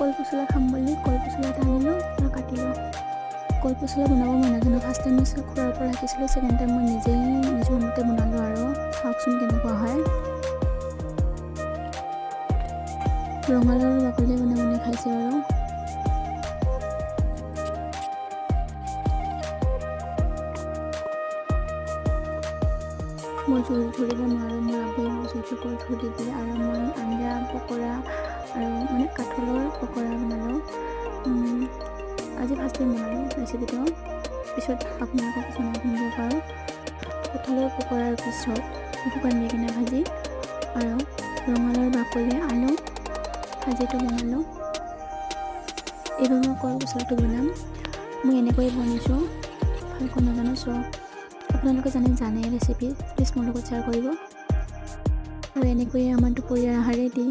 কলপচলা খাম বুলি কলপচলা এটা আনিলোঁ আৰু কাটিলোঁ। কলপচলা বনাব মই নাজানো। ফাৰ্ষ্ট টাইম মই খুৰাৰ পৰা শিকিছিলোঁ, ছেকেণ্ড টাইম মই নিজেই নিজৰ মতে বনালোঁ আৰু চাওকচোন কেনেকুৱা হয়। ৰঙালাওৰ বাকলি বনাই খাইছোঁ আৰু মই জোল ধৰিব নোৱাৰোঁ, মোৰ আব্বাই জোলটো ধৰি দিয়ে আৰু মই আঞ্জা পকৰা আৰু মানে কাঠলৰ পকৰা বনালোঁ। আজি ফাৰ্ষ্ট টাইম বনালোঁ ৰেচিপিটো, পিছত আপোনালোকক জনাই দিব পাৰোঁ। কঁঠালৰ পকৰাৰ পিছত শুকান দি কিনে ভাজি আৰু ৰঙালাওৰ বাকলি আলু ভাজিটো বনালোঁ। এইবাৰ মই কলপচলাটো বনাম। মই এনেকৈ বনাইছোঁ, ভালকৈ নাজানো। চ' আপোনালোকে জানে ৰেচিপি, প্লিজ মোৰ লগত শ্বেয়াৰ কৰিব। আৰু এনেকৈয়ে আমাৰ দুপৰীয়াৰ আহাৰ ৰেডি।